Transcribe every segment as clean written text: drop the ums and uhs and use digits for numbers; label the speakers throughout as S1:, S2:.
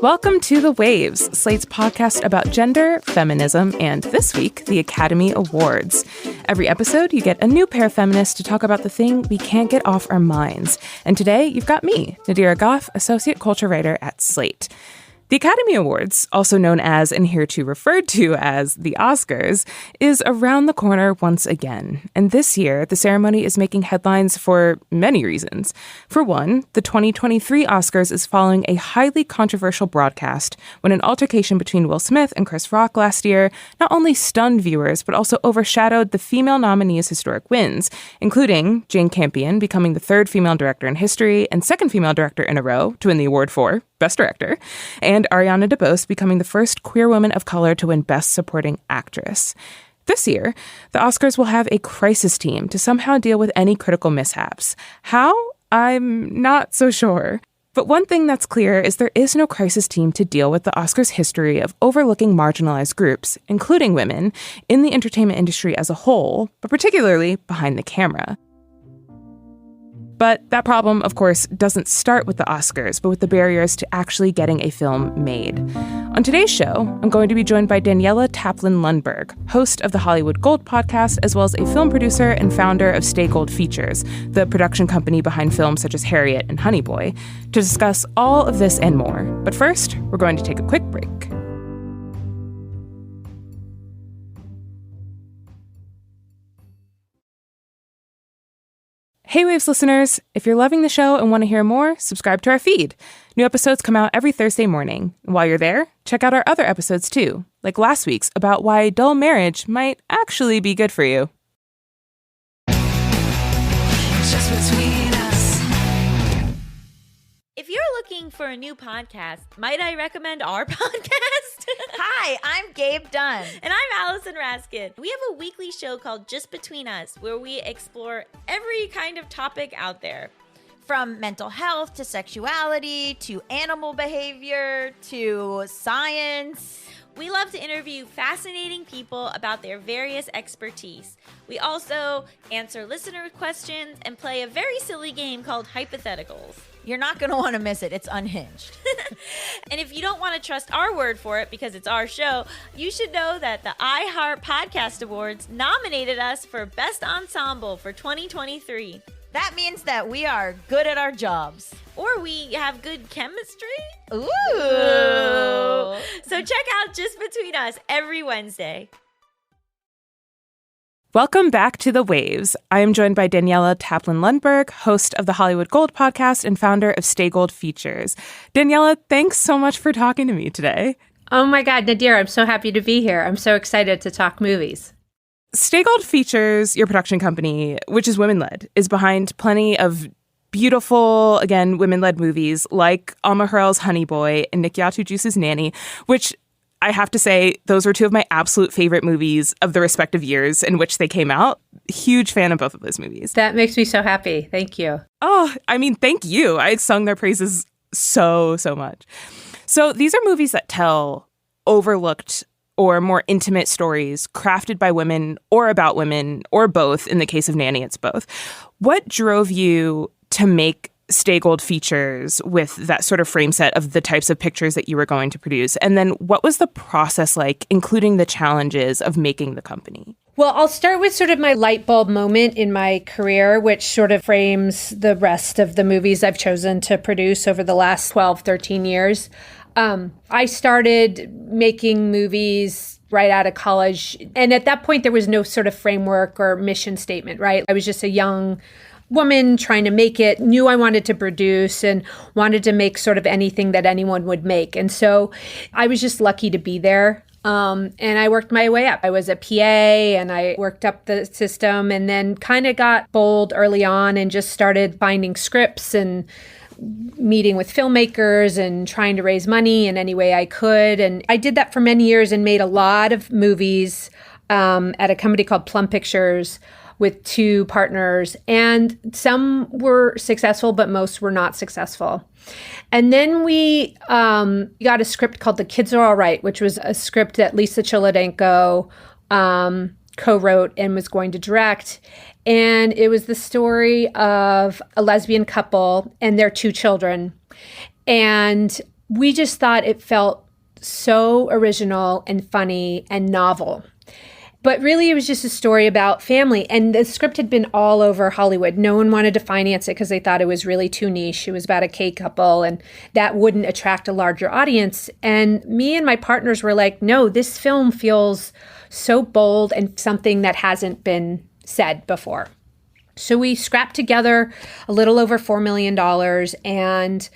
S1: Welcome to The Waves, Slate's podcast about gender, feminism, and this week, the Academy Awards. Every episode, you get a new pair of feminists to talk about the thing we can't get off our minds. And today, you've got me, Nadira Goffe, associate culture writer at Slate. The Academy Awards, also known as and hereto referred to as the Oscars, is around the corner once again. And this year, the ceremony is making headlines for many reasons. For one, the 2023 Oscars is following a highly controversial broadcast when an altercation between Will Smith and Chris Rock last year not only stunned viewers, but also overshadowed the female nominees' historic wins, including Jane Campion becoming the third female director in history and second female director in a row to win the award for Best Director, and Ariana DeBose becoming the first queer woman of color to win Best Supporting Actress. This year, the Oscars will have a crisis team to somehow deal with any critical mishaps. How? I'm not so sure. But one thing that's clear is there is no crisis team to deal with the Oscars' history of overlooking marginalized groups, including women, in the entertainment industry as a whole, but particularly behind the camera. But that problem, of course, doesn't start with the Oscars, but with the barriers to actually getting a film made. On today's show, I'm going to be joined by Daniela Taplin Lundberg, host of the Hollywood Gold podcast, as well as a film producer and founder of Stay Gold Features, the production company behind films such as Harriet and Honey Boy, to discuss all of this and more. But first, we're going to take a quick break. Hey Waves listeners, if you're loving the show and want to hear more, subscribe to our feed. New episodes come out every Thursday morning. While you're there, check out our other episodes too, like last week's about why a dull marriage might actually be good for you.
S2: Just between us.
S3: If you're looking for a new podcast, might I recommend our podcast?
S4: Hi, I'm Gabe Dunn.
S3: And I'm Allison Raskin. We have a weekly show called Just Between Us, where we explore every kind of topic out there.
S4: From mental health to sexuality to animal behavior to science.
S3: We love to interview fascinating people about their various expertise. We also answer listener questions and play a very silly game called Hypotheticals.
S4: You're not going to want to miss it. It's unhinged.
S3: And if you don't want to trust our word for it because it's our show, you should know that the iHeart Podcast Awards nominated us for Best Ensemble for 2023.
S4: That means that we are good at our jobs.
S3: Or we have good chemistry.
S4: Ooh.
S3: So check out Just Between Us every Wednesday.
S1: Welcome back to The Waves. I am joined by Daniela Taplin Lundberg, host of the Hollywood Gold podcast and founder of Stay Gold Features. Daniela, thanks so much for talking to me today.
S5: Oh my God, Nadira, I'm so happy to be here. I'm so excited to talk movies.
S1: Stay Gold Features, your production company, which is women-led, is behind plenty of beautiful, again, women-led movies like Alma Harrell's Honey Boy and Nikyatu Juice's Nanny, which I have to say, those were two of my absolute favorite movies of the respective years in which they came out. Huge fan of both of those movies.
S5: That makes me so happy. Thank you.
S1: Oh, I mean, thank you. I sung their praises so much. So these are movies that tell overlooked or more intimate stories crafted by women or about women or both. In the case of Nanny, it's both. What drove you to make Stay Gold Features with that sort of frame set of the types of pictures that you were going to produce? And then what was the process like, including the challenges of making the company?
S5: Well, I'll start with sort of my light bulb moment in my career, which sort of frames the rest of the movies I've chosen to produce over the last 12, 13 years. I started making movies right out of college. And at that point, there was no sort of framework or mission statement, right? I was just a young woman trying to make it, knew I wanted to produce and wanted to make sort of anything that anyone would make. And so I was just lucky to be there. And I worked my way up. I was a PA and I worked up the system and then kind of got bold early on and just started finding scripts and meeting with filmmakers and trying to raise money in any way I could. And I did that for many years and made a lot of movies at a company called Plum Pictures with two partners. And some were successful, but most were not successful. And then we got a script called The Kids Are All Right, which was a script that Lisa Cholodenko co-wrote and was going to direct. And it was the story of a lesbian couple and their two children. And we just thought it felt so original and funny and novel. But really, it was just a story about family. And the script had been all over Hollywood. No one wanted to finance it because they thought it was really too niche. It was about a gay couple, and that wouldn't attract a larger audience. And me and my partners were like, no, this film feels so bold and something that hasn't been said before. So we scrapped together a little over $4 million, and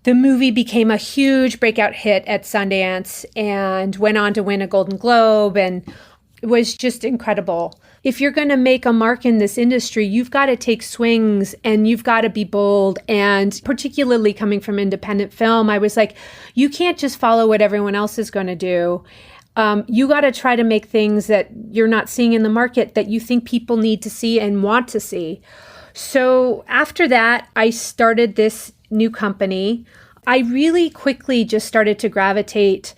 S5: the movie became a huge breakout hit at Sundance and went on to win a Golden Globe, and it was just incredible. If you're going to make a mark in this industry, you've got to take swings and you've got to be bold. And particularly coming from independent film, I was like, you can't just follow what everyone else is going to do. You got to try to make things that you're not seeing in the market that you think people need to see and want to see. So after that, I started this new company. I really quickly just started to gravitate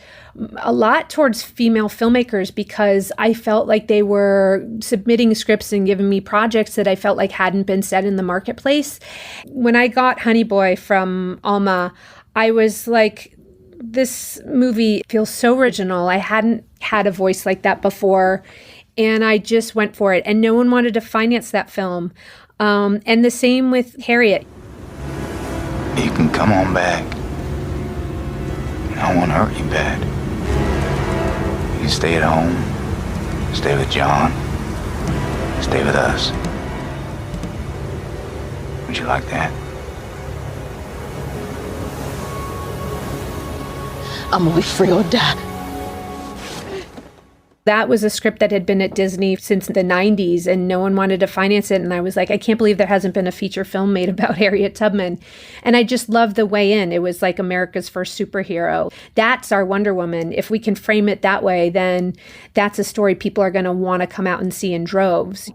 S5: a lot towards female filmmakers because I felt like they were submitting scripts and giving me projects that I felt like hadn't been set in the marketplace. When I got Honey Boy from Alma, I was like, this movie feels so original. I hadn't had a voice like that before, and I just went for it. And no one wanted to finance that film. And the same with Harriet.
S6: You can come on back. I won't hurt you bad. You can stay at home, stay with John, stay with us. Would you like that?
S7: I'm gonna be free or die.
S5: That was a script that had been at Disney since the 90s, and no one wanted to finance it. And I was like, I can't believe there hasn't been a feature film made about Harriet Tubman. And I just loved the way in. It was like America's first superhero. That's our Wonder Woman. If we can frame it that way, then that's a story people are going to want to come out and see in droves.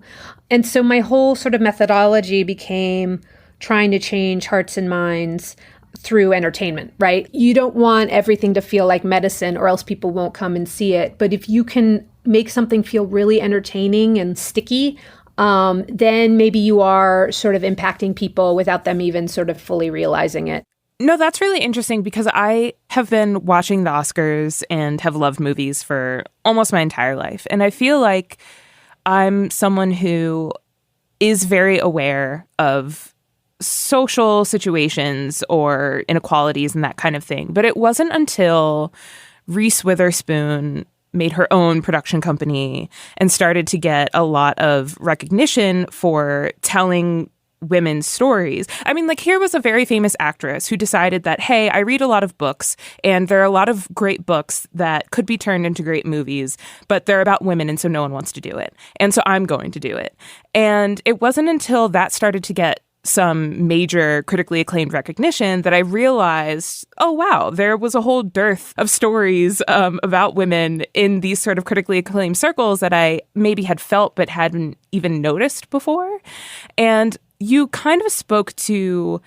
S5: And so my whole sort of methodology became trying to change hearts and minds through entertainment, right? You don't want everything to feel like medicine or else people won't come and see it. But if you can make something feel really entertaining and sticky, then maybe you are sort of impacting people without them even sort of fully realizing it.
S1: No, that's really interesting because I have been watching the Oscars and have loved movies for almost my entire life. And I feel like I'm someone who is very aware of social situations or inequalities and that kind of thing. But it wasn't until Reese Witherspoon made her own production company and started to get a lot of recognition for telling women's stories. I mean, like, here was a very famous actress who decided that, hey, I read a lot of books and there are a lot of great books that could be turned into great movies, but they're about women and so no one wants to do it. And so I'm going to do it. And it wasn't until that started to get some major critically acclaimed recognition that I realized, oh, wow, there was a whole dearth of stories about women in these sort of critically acclaimed circles that I maybe had felt but hadn't even noticed before. And you kind of spoke to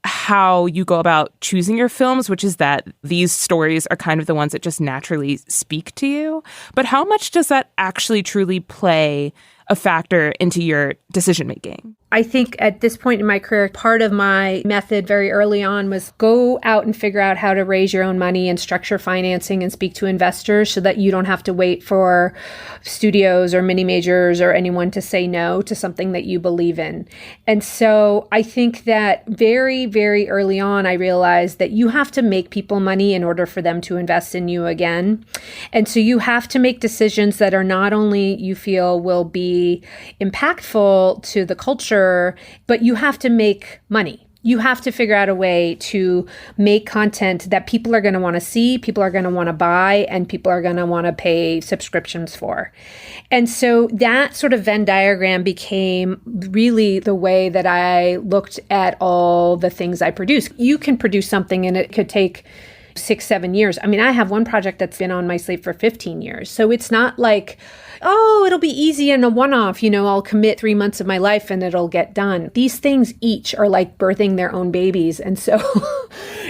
S1: how you go about choosing your films, which is that these stories are kind of the ones that just naturally speak to you. But how much does that actually truly play a factor into your decision making?
S5: I think at this point in my career, part of my method very early on was go out and figure out how to raise your own money and structure financing and speak to investors so that you don't have to wait for studios or mini majors or anyone to say no to something that you believe in. And so I think that very, very early on, I realized that you have to make people money in order for them to invest in you again. And so you have to make decisions that are not only you feel will be impactful to the culture, but you have to make money. You have to figure out a way to make content that people are going to want to see, people are going to want to buy, and people are going to want to pay subscriptions for. And so that sort of Venn diagram became really the way that I looked at all the things I produce. You can produce something and it could take 6-7 years. I mean, I have one project that's been on my slate for 15 years. So it's not like, oh, it'll be easy and a one-off, I'll commit 3 months of my life and it'll get done. These things each are like birthing their own babies. And so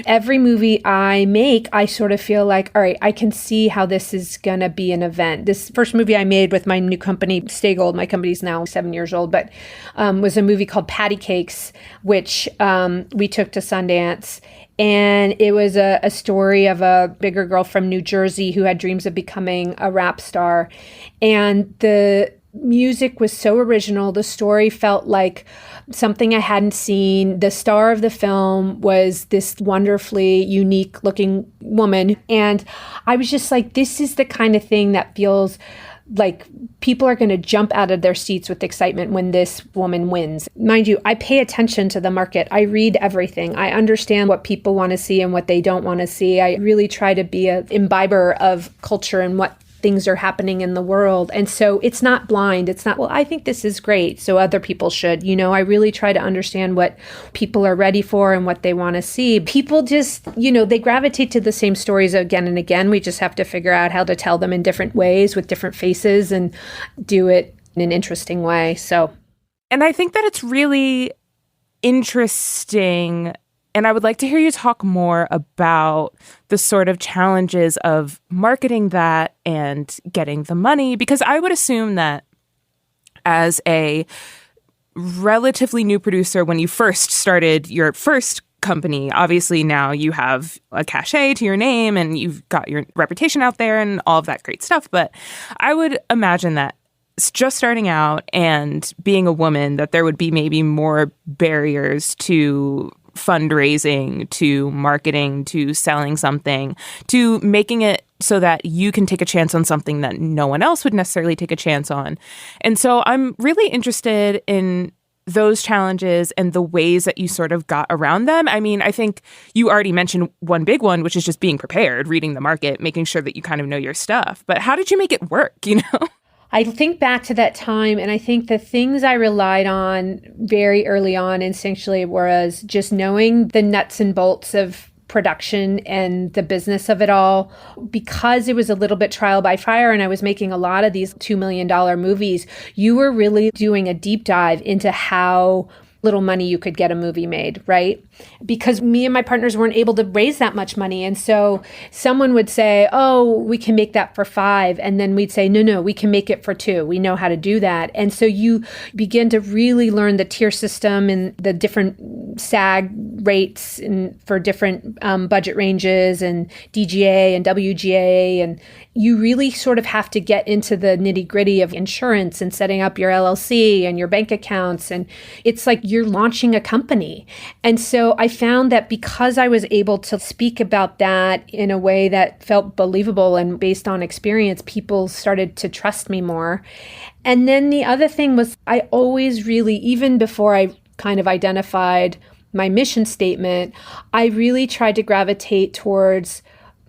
S5: every movie I make, I sort of feel like, all right, I can see how this is going to be an event. This first movie I made with my new company, Stay Gold, my company's now 7 years old, but was a movie called Patty Cakes, which we took to Sundance. And it was a story of a bigger girl from New Jersey who had dreams of becoming a rap star. And the music was so original. The story felt like something I hadn't seen. The star of the film was this wonderfully unique looking woman. And I was just like, this is the kind of thing that feels like people are going to jump out of their seats with excitement when this woman wins. Mind you, I pay attention to the market. I read everything. I understand what people want to see and what they don't want to see. I really try to be an imbiber of culture and what things are happening in the world. And so it's not blind. It's not, well, I think this is great, so other people should. I really try to understand what people are ready for and what they want to see. People just, they gravitate to the same stories again and again. We just have to figure out how to tell them in different ways with different faces and do it in an interesting way.
S1: And I think that it's really interesting. And I would like to hear you talk more about the sort of challenges of marketing that and getting the money, because I would assume that as a relatively new producer, when you first started your first company, obviously now you have a cachet to your name and you've got your reputation out there and all of that great stuff. But I would imagine that just starting out and being a woman, that there would be maybe more barriers to fundraising, to marketing, to selling something, to making it so that you can take a chance on something that no one else would necessarily take a chance on. And so I'm really interested in those challenges and the ways that you sort of got around them. I mean, I think you already mentioned one big one, which is just being prepared, reading the market, making sure that you kind of know your stuff. But how did you make it work,
S5: I think back to that time, and I think the things I relied on very early on instinctually was just knowing the nuts and bolts of production and the business of it all. Because it was a little bit trial by fire and I was making a lot of these $2 million movies, you were really doing a deep dive into how little money you could get a movie made, right? Because me and my partners weren't able to raise that much money. And so someone would say, oh, we can make that for $5. And then we'd say, no, we can make it for $2. We know how to do that. And so you begin to really learn the tier system and the different SAG rates and for different budget ranges and DGA and WGA. And you really sort of have to get into the nitty gritty of insurance and setting up your LLC and your bank accounts. And it's like you're launching a company. And so I found that because I was able to speak about that in a way that felt believable and based on experience, people started to trust me more. And then the other thing was I always really, even before I kind of identified my mission statement, I really tried to gravitate towards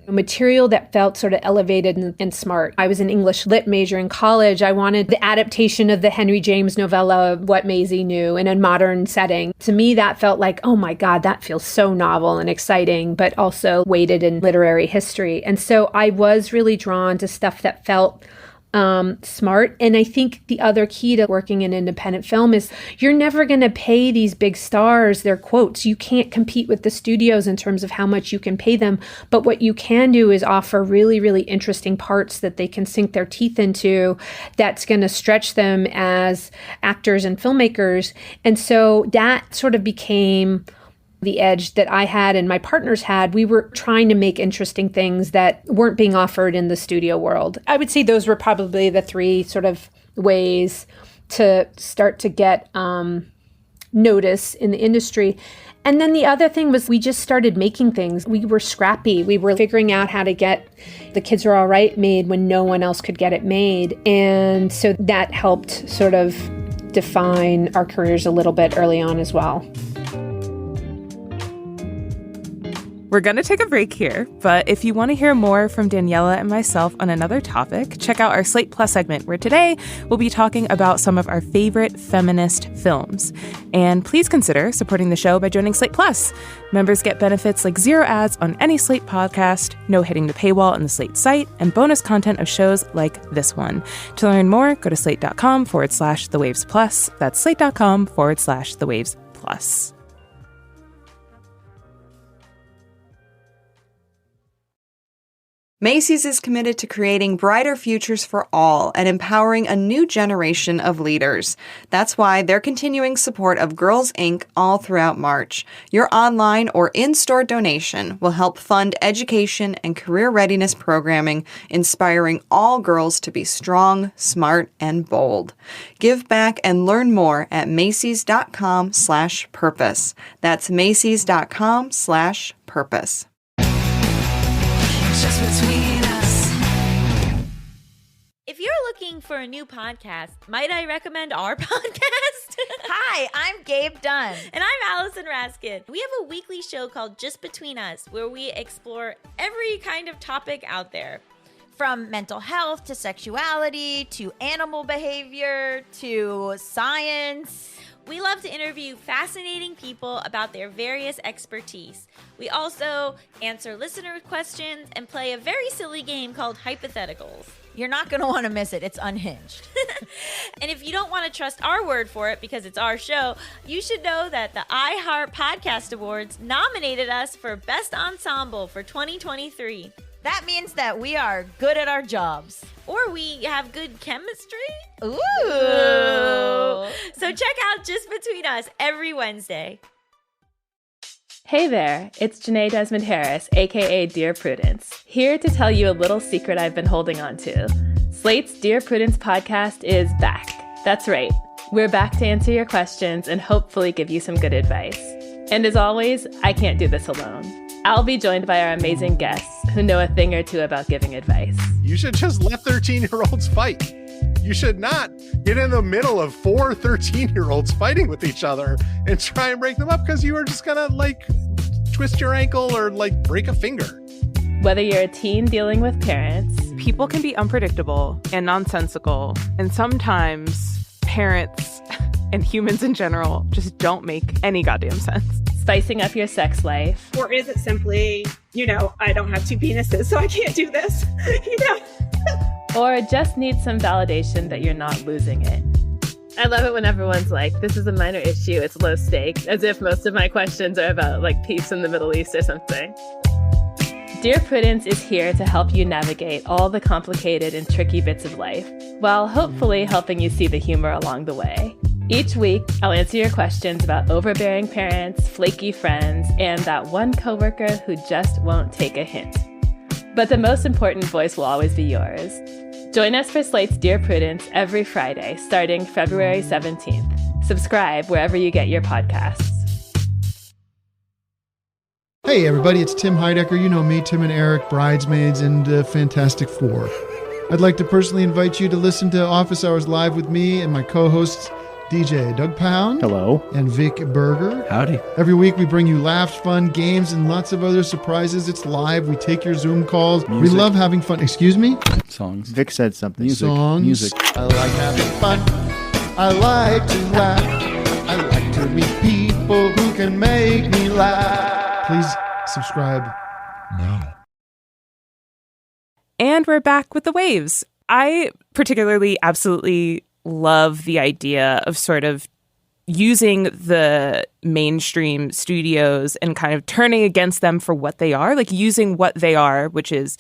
S5: material that felt sort of elevated and smart. I was an English lit major in college. I wanted the adaptation of the Henry James novella, What Maisie Knew, in a modern setting. To me, that felt like, oh my God, that feels so novel and exciting, but also weighted in literary history. And so I was really drawn to stuff that felt smart. And I think the other key to working in independent film is you're never going to pay these big stars their quotes. You can't compete with the studios in terms of how much you can pay them. But what you can do is offer really, really interesting parts that they can sink their teeth into that's going to stretch them as actors and filmmakers. And so that sort of became the edge that I had and my partners had. We were trying to make interesting things that weren't being offered in the studio world. I would say those were probably the three sort of ways to start to get notice in the industry. And then the other thing was we just started making things. We were scrappy. We were figuring out how to get The Kids Are All Right made when no one else could get it made. And so that helped sort of define our careers a little bit early on as well.
S1: We're going to take a break here, but if you want to hear more from Daniela and myself on another topic, check out our Slate Plus segment, where today we'll be talking about some of our favorite feminist films. And please consider supporting the show by joining Slate Plus. Members get benefits like 0 ads on any Slate podcast, no hitting the paywall on the Slate site, and bonus content of shows like this one. To learn more, go to slate.com/thewaves plus. That's slate.com/thewaves plus.
S8: Macy's is committed to creating brighter futures for all and empowering a new generation of leaders. That's why they're continuing support of Girls Inc. all throughout March. Your online or in-store donation will help fund education and career readiness programming, inspiring all girls to be strong, smart, and bold. Give back and learn more at Macys.com/purpose. That's Macys.com/purpose.
S2: Just between us.
S3: If you're looking for a new podcast, might I recommend our podcast?
S4: Hi, I'm Gabe Dunn.
S3: And I'm Allison Raskin. We have a weekly show called Just Between Us, where we explore every kind of topic out there.
S4: From mental health to sexuality to animal behavior to science.
S3: We love to interview fascinating people about their various expertise. We also answer listener questions and play a very silly game called Hypotheticals.
S4: You're not going to want to miss it. It's unhinged.
S3: And if you don't want to trust our word for it because it's our show, you should know that the iHeart Podcast Awards nominated us for Best Ensemble for 2023.
S4: That means that we are good at our jobs.
S3: Or we have good chemistry.
S4: Ooh.
S3: So check out Just Between Us every Wednesday.
S9: Hey there, it's Janae Desmond Harris, aka Dear Prudence, here to tell you a little secret I've been holding on to. Slate's Dear Prudence podcast is back. That's right. We're back to answer your questions and hopefully give you some good advice. And as always, I can't do this alone. I'll be joined by our amazing guests who know a thing or two about giving advice.
S10: You should just let 13-year-olds fight. You should not get in the middle of 4 13-year-olds fighting with each other and try and break them up because you are just gonna twist your ankle or break a finger.
S9: Whether you're a teen dealing with parents,
S1: People can be unpredictable and nonsensical, and sometimes parents and humans in general just don't make any goddamn sense.
S9: Spicing up your sex life.
S11: Or is it simply, I don't have 2 penises, so I can't do this,
S9: Or just need some validation that you're not losing it. I love it when everyone's like, this is a minor issue, it's low stakes, as if most of my questions are about peace in the Middle East or something. Dear Prudence is here to help you navigate all the complicated and tricky bits of life, while hopefully helping you see the humor along the way. Each week, I'll answer your questions about overbearing parents, flaky friends, and that one coworker who just won't take a hint. But the most important voice will always be yours. Join us for Slate's Dear Prudence every Friday, starting February 17th. Subscribe wherever you get your podcasts.
S12: Hey everybody, it's Tim Heidecker. You know me, Tim and Eric, Bridesmaids, and Fantastic Four. I'd like to personally invite you to listen to Office Hours Live with me and my co-hosts, DJ Doug Pound.
S13: Hello.
S12: And Vic Berger.
S13: Howdy.
S12: Every week we bring you laughs, fun, games, and lots of other surprises. It's live. We take your Zoom calls.
S13: Music.
S12: We love having fun. Excuse me?
S13: Songs. Vic said something.
S12: Songs.
S13: Music.
S12: I like having fun. I like to laugh. I like to meet people who can make me laugh. Please subscribe now.
S1: And we're back with the waves. I particularly absolutely love the idea of sort of using the mainstream studios and kind of turning against them for what they are, using what they are, which is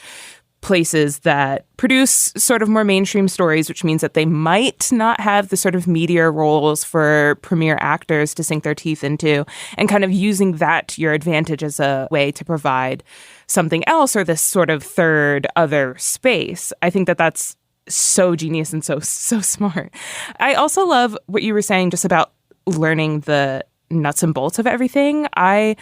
S1: places that produce sort of more mainstream stories, which means that they might not have the sort of meteor roles for premier actors to sink their teeth into, and kind of using that to your advantage as a way to provide something else or this sort of third other space. I think that that's so genius and so smart. I also love what you were saying just about learning the nuts and bolts of everything. I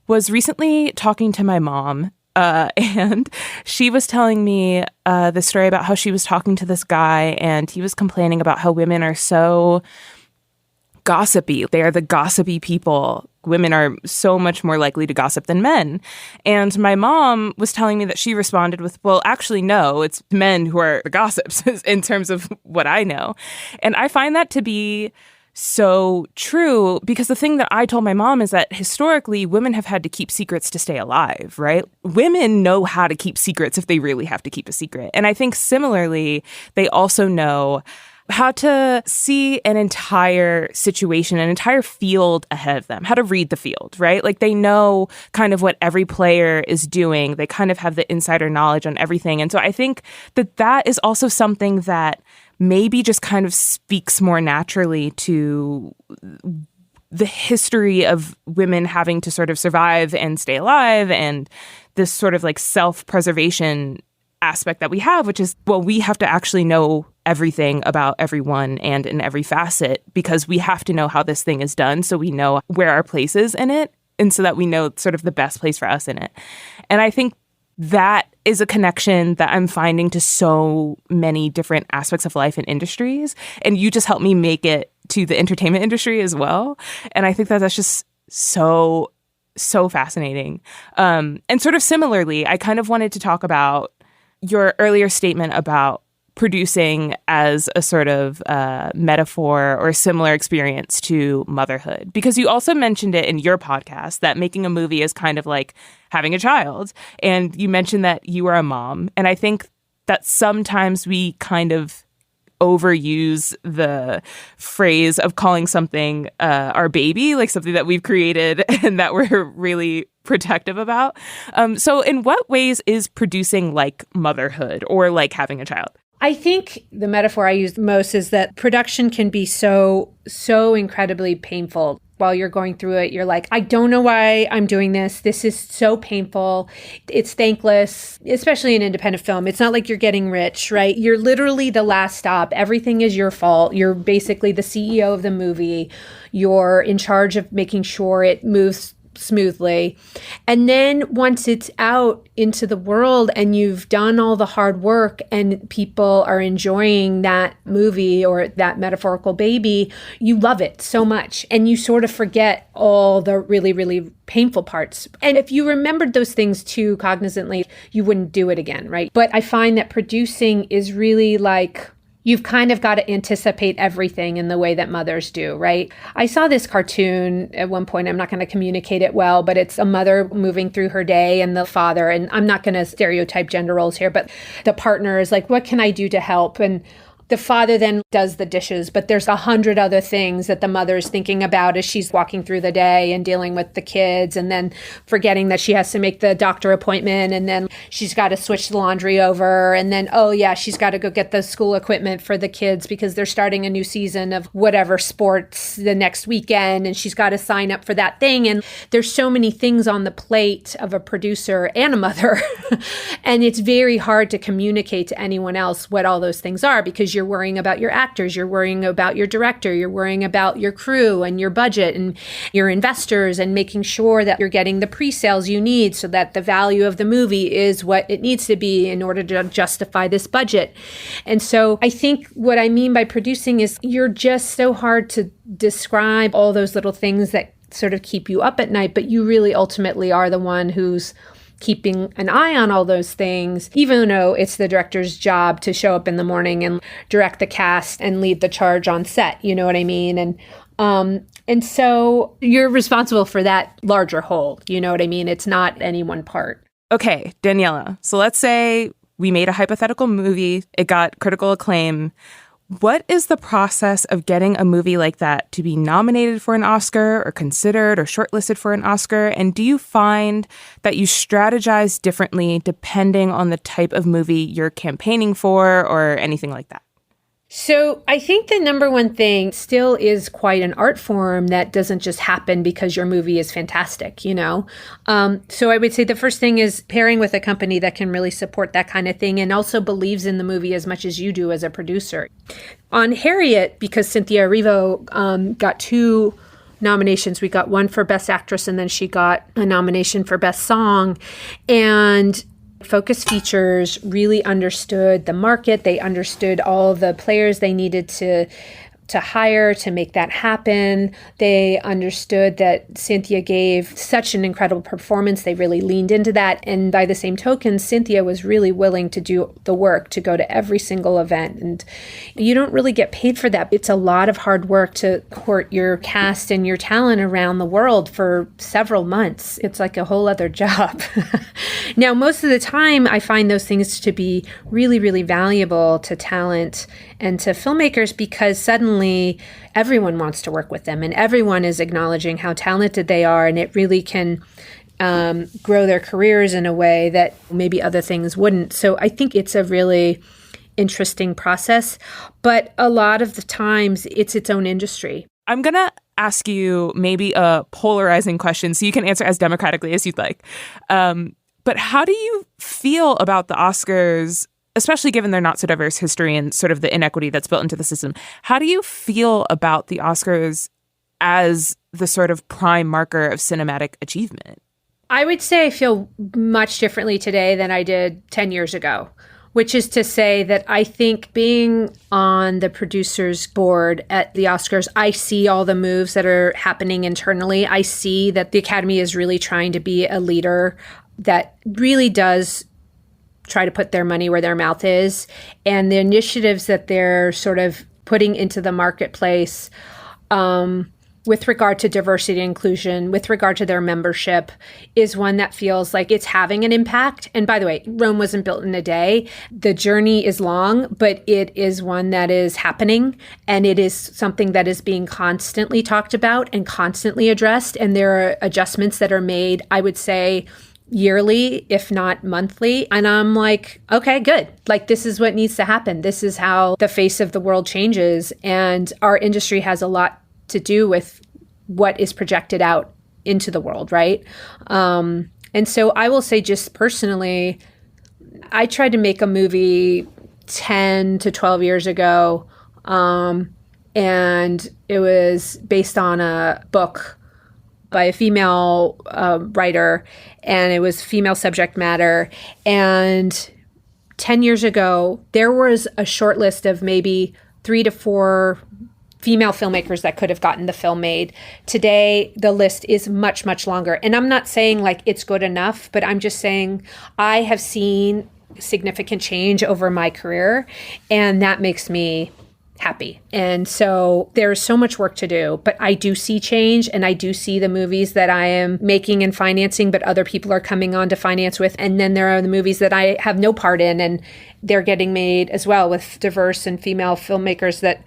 S1: was recently talking to my mom, and she was telling me the story about how she was talking to this guy, and he was complaining about how women are so gossipy. They are the gossipy people. Women are so much more likely to gossip than men. And my mom was telling me that she responded with, well, actually, no, it's men who are the gossips in terms of what I know. And I find that to be so true, because the thing that I told my mom is that historically women have had to keep secrets to stay alive, right? Women know how to keep secrets if they really have to keep a secret. And I think similarly, they also know how to see an entire situation, an entire field ahead of them, how to read the field, right? Like they know kind of what every player is doing. They kind of have the insider knowledge on everything. And so I think that that is also something that maybe just kind of speaks more naturally to the history of women having to sort of survive and stay alive, and this sort of like self-preservation aspect that we have, which is, well, we have to actually know everything about everyone and in every facet, because we have to know how this thing is done so we know where our place is in it, and so that we know sort of the best place for us in it. And I think that is a connection that I'm finding to so many different aspects of life and industries. And you just helped me make it to the entertainment industry as well. And I think that that's just so fascinating. And sort of similarly, I kind of wanted to talk about your earlier statement about producing as a sort of metaphor or similar experience to motherhood, because you also mentioned it in your podcast that making a movie is kind of like having a child. And you mentioned that you are a mom. And I think that sometimes we kind of overuse the phrase of calling something our baby, like something that we've created and that we're really protective about. So in what ways is producing like motherhood or like having a child?
S5: I think the metaphor I use most is that production can be so incredibly painful. While you're going through it, you're like, I don't know why I'm doing this. This is so painful. It's thankless, especially in independent film. It's not like you're getting rich, right? You're literally the last stop. Everything is your fault. You're basically the CEO of the movie. You're in charge of making sure it moves smoothly. And then once it's out into the world and you've done all the hard work and people are enjoying that movie or that metaphorical baby, you love it so much and you sort of forget all the really, really painful parts. And if you remembered those things too cognizantly, you wouldn't do it again, right? But I find that producing is really like, you've kind of got to anticipate everything in the way that mothers do, right? I saw this cartoon at one point. I'm not going to communicate it well, but it's a mother moving through her day and the father, and I'm not going to stereotype gender roles here, but the partner is like, what can I do to help? And the father then does the dishes, but there's 100 other things that the mother's thinking about as she's walking through the day and dealing with the kids, and then forgetting that she has to make the doctor appointment, and then she's got to switch the laundry over, and then, oh yeah, she's got to go get the school equipment for the kids because they're starting a new season of whatever sports the next weekend, and she's got to sign up for that thing. And there's so many things on the plate of a producer and a mother. And it's very hard to communicate to anyone else what all those things are, because you're worrying about your actors, you're worrying about your director, you're worrying about your crew and your budget and your investors, and making sure that you're getting the pre-sales you need so that the value of the movie is what it needs to be in order to justify this budget. And so I think what I mean by producing is you're just so hard to describe all those little things that sort of keep you up at night, but you really ultimately are the one who's keeping an eye on all those things, even though it's the director's job to show up in the morning and direct the cast and lead the charge on set. You know what I mean? And so you're responsible for that larger whole. You know what I mean? It's not any one part.
S1: Okay, Daniela. So let's say we made a hypothetical movie. It got critical acclaim. What is the process of getting a movie like that to be nominated for an Oscar or considered or shortlisted for an Oscar? And do you find that you strategize differently depending on the type of movie you're campaigning for or anything like that?
S5: So I think the number one thing still is quite an art form that doesn't just happen because your movie is fantastic, you know? So I would say the first thing is pairing with a company that can really support that kind of thing and also believes in the movie as much as you do as a producer. On Harriet, because Cynthia Erivo got 2 nominations, we got one for Best Actress and then she got a nomination for Best Song. And Focus Features really understood the market. They understood all of the players they needed to to hire to make that happen. They understood that Cynthia gave such an incredible performance. They really leaned into that. And by the same token, Cynthia was really willing to do the work, to go to every single event. And you don't really get paid for that. It's a lot of hard work to court your cast and your talent around the world for several months. It's like a whole other job. Now, most of the time, I find those things to be really, really valuable to talent and to filmmakers, because suddenly everyone wants to work with them and everyone is acknowledging how talented they are, and it really can grow their careers in a way that maybe other things wouldn't. So I think it's a really interesting process, but a lot of the times it's its own industry.
S1: I'm going to ask you maybe a polarizing question, so you can answer as democratically as you'd like. But how do you feel about the Oscars, especially given their not so diverse history and sort of the inequity that's built into the system? How do you feel about the Oscars as the sort of prime marker of cinematic achievement?
S5: I would say I feel much differently today than I did 10 years ago, which is to say that I think being on the producers board at the Oscars, I see all the moves that are happening internally. I see that the Academy is really trying to be a leader that really does try to put their money where their mouth is. And the initiatives that they're sort of putting into the marketplace with regard to diversity and inclusion, with regard to their membership, is one that feels like it's having an impact. And by the way, Rome wasn't built in a day. The journey is long, but it is one that is happening. And it is something that is being constantly talked about and constantly addressed. And there are adjustments that are made, I would say, yearly, if not monthly. And I'm like, okay, good. Like, this is what needs to happen. This is how the face of the world changes. And our industry has a lot to do with what is projected out into the world, right? And so I will say, just personally, I tried to make a movie 10 to 12 years ago, and it was based on a book by a female writer, and it was female subject matter. And 10 years ago, there was a short list of maybe 3 to 4 female filmmakers that could have gotten the film made. Today, the list is much, much longer. And I'm not saying like it's good enough, but I'm just saying I have seen significant change over my career, and that makes me happy. And so there's so much work to do, but I do see change, and I do see the movies that I am making and financing, but other people are coming on to finance with. And then there are the movies that I have no part in, and they're getting made as well with diverse and female filmmakers that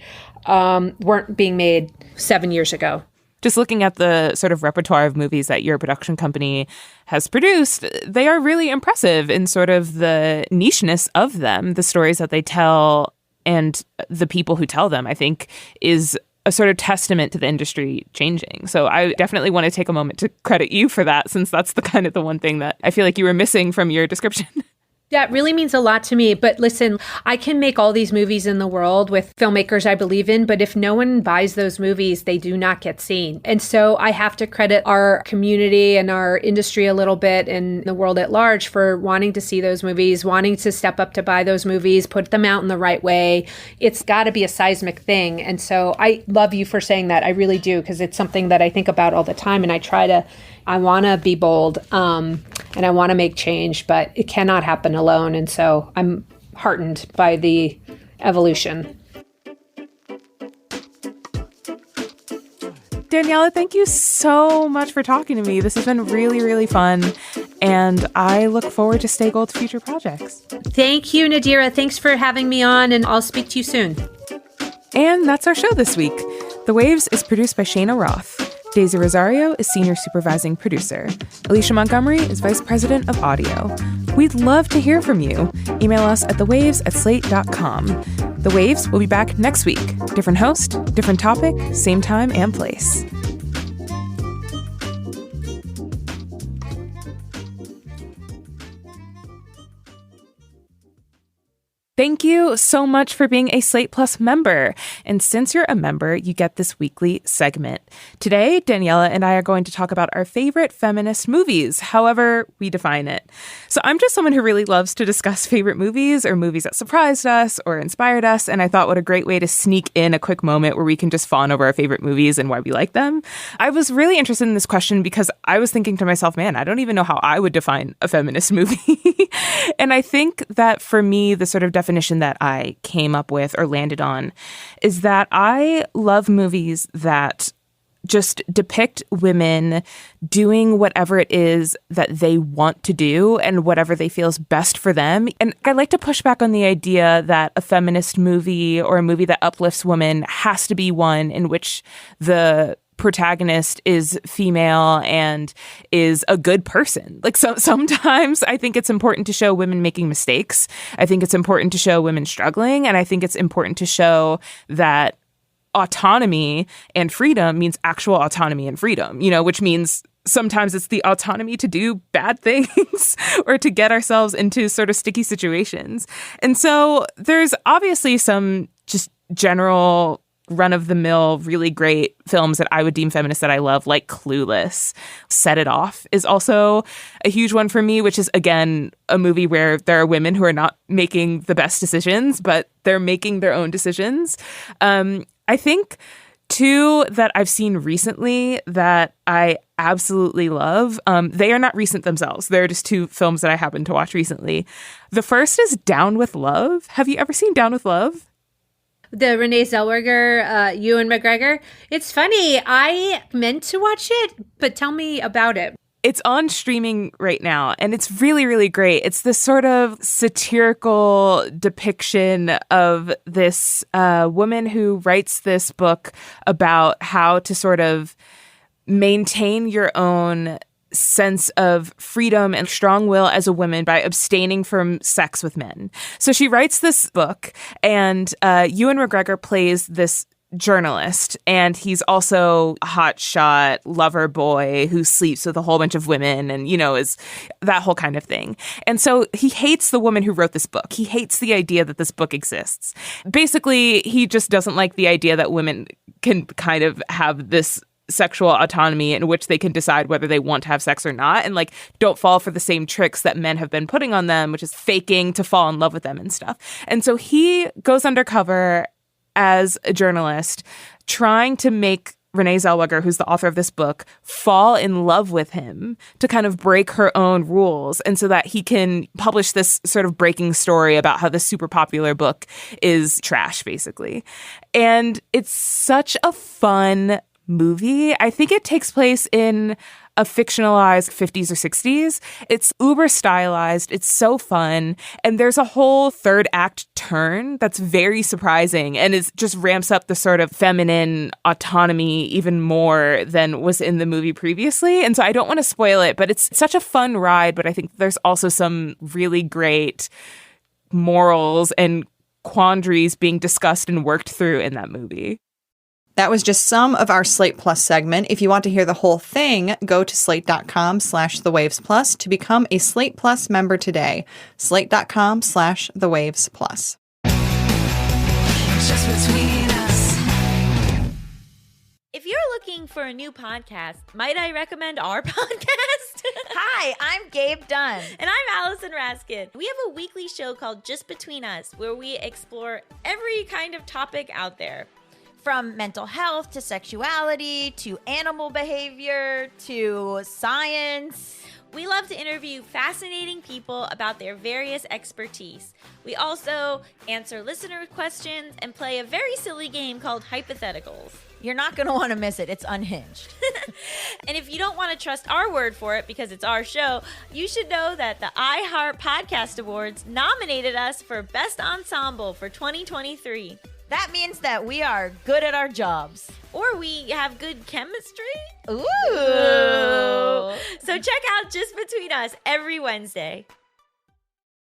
S5: weren't being made 7 years ago.
S1: Just looking at the sort of repertoire of movies that your production company has produced, they are really impressive in sort of the nicheness of them, the stories that they tell, and the people who tell them, I think, is a sort of testament to the industry changing. So I definitely want to take a moment to credit you for that, since that's the one thing that I feel like you were missing from your description.
S5: That really means a lot to me. But listen, I can make all these movies in the world with filmmakers I believe in, but if no one buys those movies, they do not get seen. And so I have to credit our community and our industry a little bit, and the world at large, for wanting to see those movies, wanting to step up to buy those movies, put them out in the right way. It's got to be a seismic thing. And so I love you for saying that. I really do, because it's something that I think about all the time, and I want to be bold, and I want to make change, but it cannot happen alone. And so I'm heartened by the evolution.
S1: Daniela, thank you so much for talking to me. This has been really, really fun, and I look forward to Stay Gold's future projects.
S5: Thank you, Nadira. Thanks for having me on, and I'll speak to you soon.
S1: And that's our show this week. The Waves is produced by Cheyna Roth. Daisy Rosario is senior supervising producer. Alicia Montgomery is vice president of audio. We'd love to hear from you. Email us at thewaves@slate.com. The Waves will be back next week. Different host, different topic, same time and place. Thank you so much for being a Slate Plus member. And since you're a member, you get this weekly segment. Today, Daniela and I are going to talk about our favorite feminist movies, however we define it. So I'm just someone who really loves to discuss favorite movies or movies that surprised us or inspired us. And I thought what a great way to sneak in a quick moment where we can just fawn over our favorite movies and why we like them. I was really interested in this question because I was thinking to myself, man, I don't even know how I would define a feminist movie. And I think that for me, the sort of definition that I came up with or landed on is that I love movies that just depict women doing whatever it is that they want to do and whatever they feel is best for them. And I like to push back on the idea that a feminist movie or a movie that uplifts women has to be one in which the protagonist is female and is a good person. Like, so sometimes I think it's important to show women making mistakes. I think it's important to show women struggling. And I think it's important to show that autonomy and freedom means actual autonomy and freedom, which means sometimes it's the autonomy to do bad things or to get ourselves into sort of sticky situations. And so there's obviously some just general run-of-the-mill, really great films that I would deem feminist that I love, like Clueless. Set It Off is also a huge one for me, which is, again, a movie where there are women who are not making the best decisions, but they're making their own decisions. I think two that I've seen recently that I absolutely love, they are not recent themselves. They're just two films that I happened to watch recently. The first is Down with Love. Have you ever seen Down with Love?
S5: The Renee Zellweger, Ewan McGregor. It's funny. I meant to watch it, but tell me about it.
S1: It's on streaming right now, and it's really, really great. It's this sort of satirical depiction of this woman who writes this book about how to sort of maintain your own sense of freedom and strong will as a woman by abstaining from sex with men. So she writes this book, and Ewan McGregor plays this journalist, and he's also a hotshot lover boy who sleeps with a whole bunch of women and, is that whole kind of thing. And so he hates the woman who wrote this book. He hates the idea that this book exists. Basically, he just doesn't like the idea that women can kind of have this sexual autonomy in which they can decide whether they want to have sex or not, and don't fall for the same tricks that men have been putting on them, which is faking to fall in love with them and stuff. And so he goes undercover as a journalist, trying to make Renee Zellweger, who's the author of this book, fall in love with him to kind of break her own rules, and so that he can publish this sort of breaking story about how this super popular book is trash, basically. And it's such a fun movie. I think it takes place in a fictionalized 50s or 60s. It's uber stylized. It's so fun. And there's a whole third act turn that's very surprising, and it just ramps up the sort of feminine autonomy even more than was in the movie previously. And so I don't want to spoil it, but it's such a fun ride. But I think there's also some really great morals and quandaries being discussed and worked through in that movie.
S8: That was just some of our Slate Plus segment. If you want to hear the whole thing, go to slate.com/thewavesplus to become a Slate Plus member today. Slate.com/thewavesplus.
S2: Just between us.
S3: If you're looking for a new podcast, might I recommend our podcast?
S4: Hi, I'm Gabe Dunn.
S3: And I'm Allison Raskin. We have a weekly show called Just Between Us, where we explore every kind of topic out there.
S4: From mental health to sexuality to animal behavior to science.
S3: We love to interview fascinating people about their various expertise. We also answer listener questions and play a very silly game called Hypotheticals.
S4: You're not going to want to miss it. It's unhinged.
S3: And if you don't want to trust our word for it because it's our show, you should know that the iHeart Podcast Awards nominated us for Best Ensemble for 2023.
S4: That means that we are good at our jobs.
S3: Or we have good chemistry.
S4: Ooh.
S3: So check out Just Between Us every Wednesday.